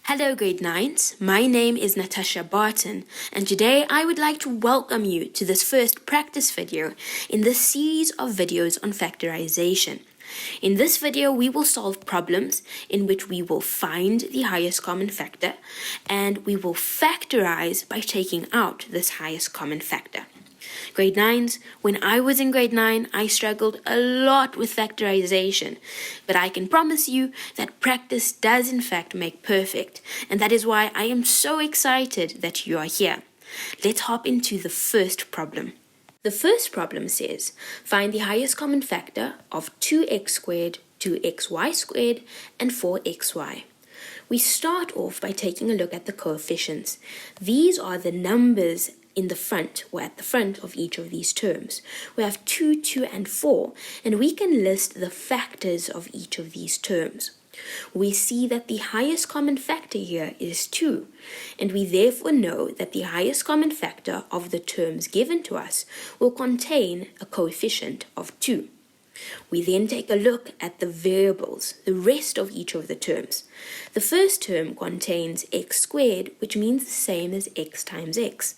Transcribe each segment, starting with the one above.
Hello grade 9s, my name is Natasha Barton and today I would like to welcome you to this first practice video in this series of videos on factorization. In this video we will solve problems in which we will find the highest common factor and we will factorize by taking out this highest common factor. Grade 9s, when I was in grade 9, I struggled a lot with factorization, but I can promise you that practice does in fact make perfect, and that is why I am so excited that you are here. Let's hop into the first problem. The first problem says, find the highest common factor of 2x squared, 2xy squared, and 4xy. We start off by taking a look at the coefficients. These are the numbers in the front or at the front of each of these terms. We have 2, 2, and 4, and we can list the factors of each of these terms. We see that the highest common factor here is 2, and we therefore know that the highest common factor of the terms given to us will contain a coefficient of 2. We then take a look at the variables, the rest of each of the terms. The first term contains x squared, which means the same as x times x.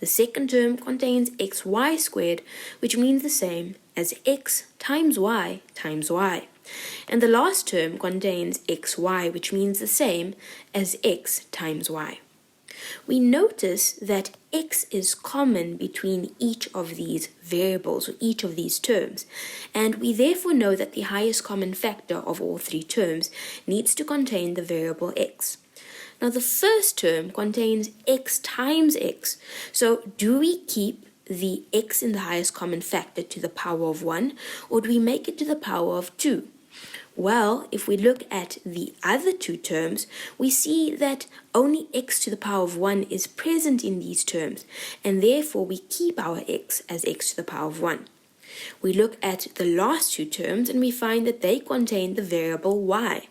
The second term contains xy squared, which means the same as x times y times y. And the last term contains xy, which means the same as x times y. We notice that x is common between each of these variables or each of these terms, and we therefore know that the highest common factor of all three terms needs to contain the variable x. Now the first term contains x times x, so do we keep the x in the highest common factor to the power of 1, or do we make it to the power of 2? Well, if we look at the other two terms, we see that only x to the power of 1 is present in these terms, and therefore we keep our x as x to the power of 1. We look at the last two terms and we find that they contain the variable y.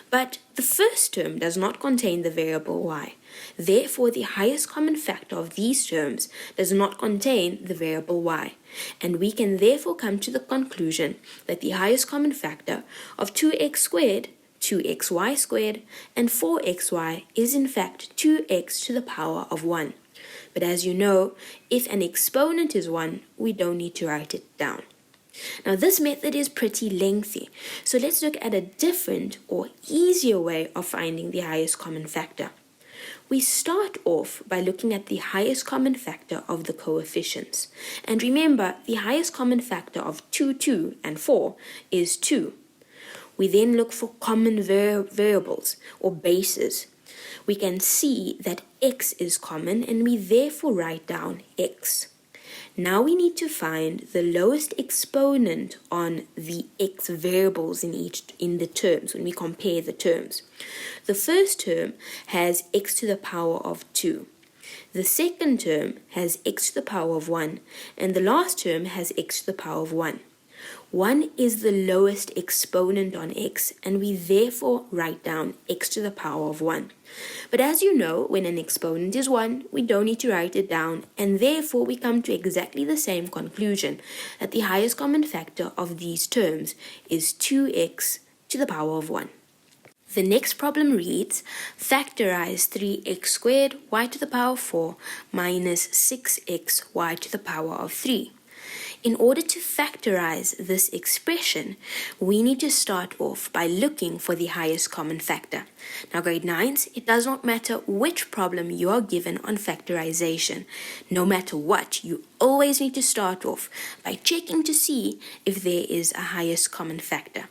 But the first term does not contain the variable y. Therefore, the highest common factor of these terms does not contain the variable y. And we can therefore come to the conclusion that the highest common factor of 2x squared, 2xy squared, and 4xy is in fact 2x to the power of 1. But as you know, if an exponent is 1, we don't need to write it down. Now this method is pretty lengthy, so let's look at a different or easier way of finding the highest common factor. We start off by looking at the highest common factor of the coefficients. And remember, the highest common factor of 2, 2, and 4 is 2. We then look for common variables or bases. We can see that x is common and we therefore write down x. Now we need to find the lowest exponent on the x variables in the terms when we compare the terms. The first term has x to the power of 2. The second term has x to the power of 1, and the last term has x to the power of 1. 1 is the lowest exponent on x, and we therefore write down x to the power of 1. But as you know, when an exponent is 1, we don't need to write it down, and therefore we come to exactly the same conclusion, that the highest common factor of these terms is 2x to the power of 1. The next problem reads, factorize 3x squared y to the power of 4 minus 6x y to the power of 3. In order to factorize this expression, we need to start off by looking for the highest common factor. Now grade 9s, it does not matter which problem you are given on factorization. No matter what, you always need to start off by checking to see if there is a highest common factor.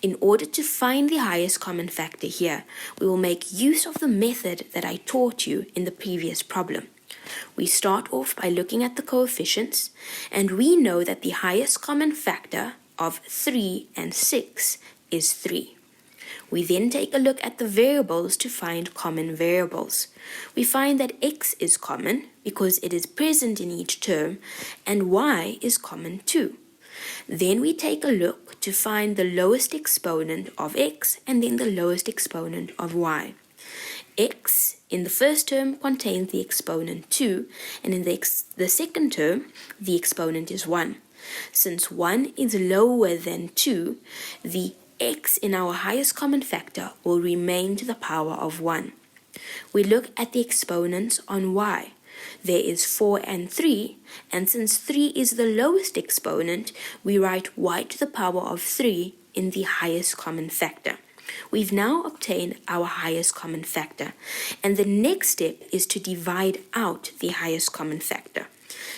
In order to find the highest common factor here, we will make use of the method that I taught you in the previous problem. We start off by looking at the coefficients, and we know that the highest common factor of 3 and 6 is 3. We then take a look at the variables to find common variables. We find that x is common because it is present in each term, and y is common too. Then we take a look to find the lowest exponent of x and then the lowest exponent of y. X in the first term contains the exponent 2, and in the second term, the exponent is 1. Since 1 is lower than 2, the x in our highest common factor will remain to the power of 1. We look at the exponents on y. There is 4 and 3, and since 3 is the lowest exponent, we write y to the power of 3 in the highest common factor. We've now obtained our highest common factor, and the next step is to divide out the highest common factor.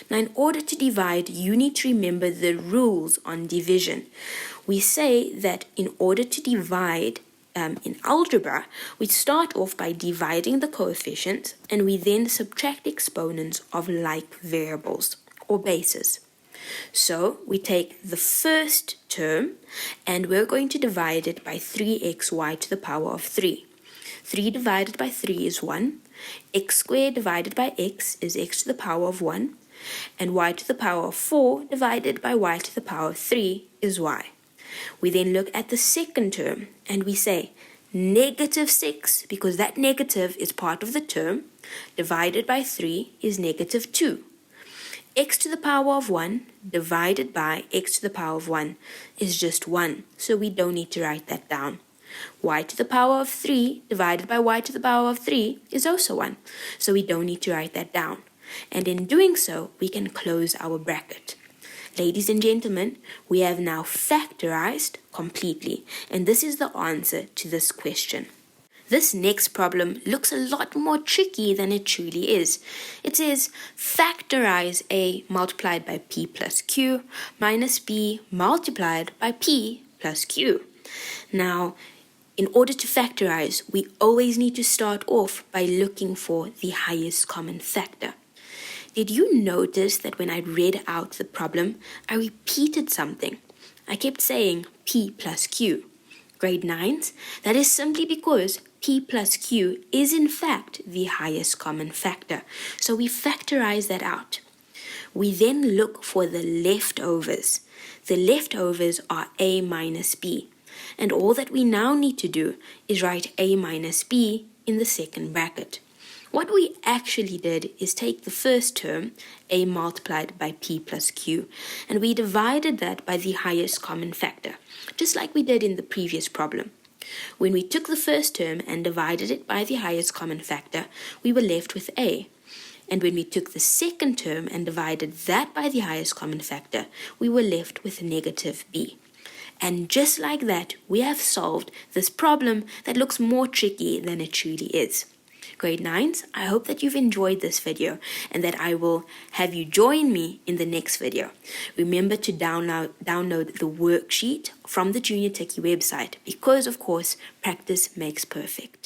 Now, in order to divide, you need to remember the rules on division. We say that in order to divide in algebra, we start off by dividing the coefficients, and we then subtract exponents of like variables or bases. So we take the first term and we're going to divide it by 3xy to the power of 3. 3 divided by 3 is 1. X squared divided by x is x to the power of 1. And y to the power of 4 divided by y to the power of 3 is y. We then look at the second term and we say negative 6, because that negative is part of the term, divided by 3 is negative 2. X to the power of 1 divided by x to the power of 1 is just 1, so we don't need to write that down. Y to the power of 3 divided by y to the power of 3 is also 1, so we don't need to write that down. And in doing so, we can close our bracket. Ladies and gentlemen, we have now factorized completely, and this is the answer to this question. This next problem looks a lot more tricky than it truly is. It says factorize a multiplied by p plus q minus b multiplied by p plus q. Now, in order to factorize, we always need to start off by looking for the highest common factor. Did you notice that when I read out the problem, I repeated something? I kept saying p plus q. Grade 9s, that is simply because p plus q is in fact the highest common factor. So we factorize that out. We then look for the leftovers. The leftovers are a minus b. And all that we now need to do is write a minus b in the second bracket. What we actually did is take the first term, a multiplied by p plus q, and we divided that by the highest common factor, just like we did in the previous problem. When we took the first term and divided it by the highest common factor, we were left with a. And when we took the second term and divided that by the highest common factor, we were left with negative b. And just like that, we have solved this problem that looks more tricky than it truly is. Grade 9s, I hope that you've enjoyed this video and that I will have you join me in the next video. Remember to download the worksheet from the Junior Techie website because, of course, practice makes perfect.